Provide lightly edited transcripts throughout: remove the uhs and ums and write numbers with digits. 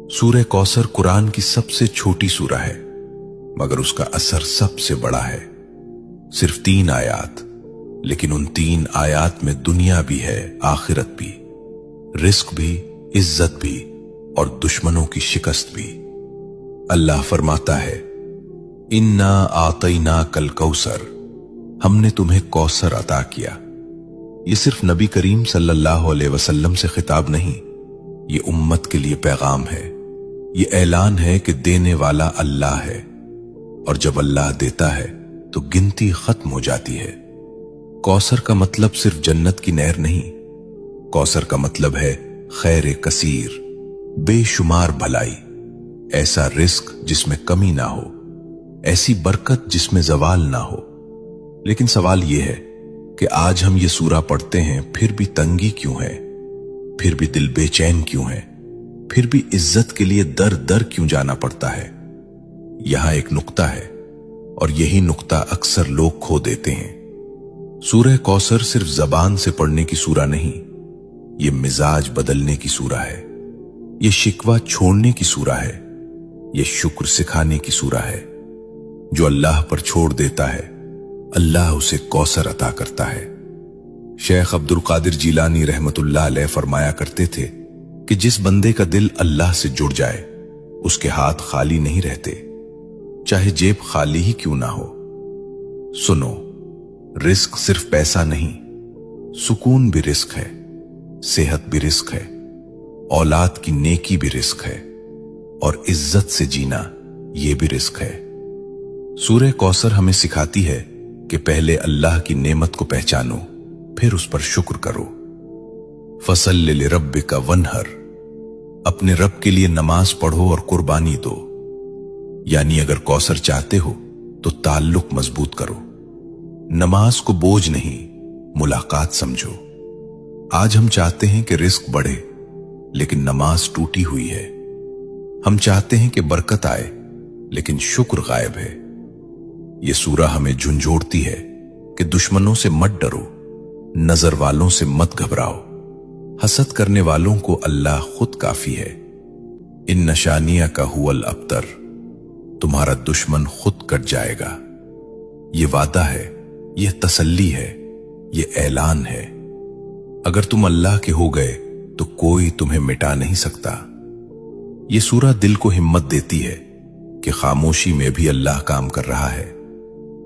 सूरह कौसर कुरान की सबसे छोटी सूरह है, मगर उसका असर सबसे बड़ा है। सिर्फ 3 आयात, लेकिन उन 3 आयात में दुनिया भी है, आखिरत भी, रिस्क भी, इज्जत भी और दुश्मनों की शिकस्त भी। अल्लाह फरमाता है, इन्ना आतैना कल कौसर, हमने तुम्हें कौसर अता किया। ये सिर्फ नबी करीम सल्लल्लाहु अलैहि वसल्लम से खिताब नहीं, ये उम्मत के लिए पैगाम है। ये ऐलान है कि देने वाला अल्लाह है, और जब अल्लाह देता है तो गिनती खत्म हो जाती है। कौसर का मतलब सिर्फ जन्नत की नहर नहीं, कौसर का मतलब है खैर कसीर, बेशुमार भलाई, ऐसा रिस्क जिसमें कमी ना हो, ऐसी बरकत जिसमें जवाल ना हो। लेकिन सवाल यह है कि आज हम ये सूरा पढ़ते हैं, फिर भी तंगी क्यों है, फिर भी दिल बेचैन क्यों है, फिर भी इज्जत के लिए दर दर क्यों जाना पड़ता है। यहां एक नुक्ता है, और यही नुक्ता अक्सर लोग खो देते हैं। सूरह कौसर सिर्फ जबान से पढ़ने की सूरा नहीं, ये मिजाज बदलने की सूरा है, ये शिकवा छोड़ने की सूरा है, ये शुक्र सिखाने की सूरा है। जो अल्लाह पर छोड़ देता है, अल्लाह उसे कौसर अता करता है। शेख अब्दुल कादिर जीलानी रहमतुल्लाह अलैह फरमाया करते थे कि जिस बंदे का दिल अल्लाह से जुड़ जाए, उसके हाथ खाली नहीं रहते, चाहे जेब खाली ही क्यों ना हो। सुनो, रिस्क सिर्फ पैसा नहीं, सुकून भी रिस्क है, सेहत भी रिस्क है, औलाद की नेकी भी रिस्क है, और इज्जत से जीना ये भी रिस्क है। सूरह कौसर हमें सिखाती है कि पहले अल्लाह की नेमत को पहचानो, फिर उस पर शुक्र करो। फसल्लि लिरब्बिका वन्हर, अपने रब के लिए नमाज पढ़ो और कुर्बानी दो। यानी अगर कौसर चाहते हो तो ताल्लुक मजबूत करो, नमाज को बोझ नहीं, मुलाकात समझो। आज हम चाहते हैं कि रिस्क बढ़े, लेकिन नमाज टूटी हुई है। हम चाहते हैं कि बरकत आए, लेकिन शुक्र गायब है। यह सूरा हमें झुंझोड़ती है कि दुश्मनों से मत डरो, नजर वालों से मत घबराओ, हसद करने वालों को अल्लाह खुद काफी है। इन नशानिया का हुवल अबतर, तुम्हारा दुश्मन खुद कट जाएगा। ये वादा है, यह तसल्ली है, यह ऐलान है। अगर तुम अल्लाह के हो गए तो कोई तुम्हें मिटा नहीं सकता। यह सूरा दिल को हिम्मत देती है कि खामोशी में भी अल्लाह काम कर रहा है,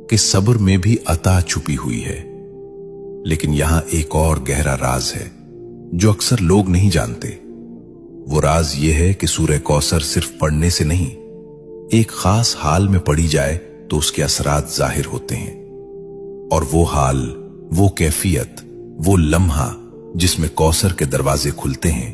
कि सब्र में भी अता छुपी हुई है। लेकिन यहां एक और गहरा राज है जो अक्सर लोग नहीं जानते। वो राज ये है कि सूरह कौसर सिर्फ पढ़ने से नहीं, एक खास हाल में पढ़ी जाए तो उसके असरात जाहिर होते हैं। और वो हाल, वो कैफियत, वो लम्हा जिसमें कौसर के दरवाजे खुलते हैं,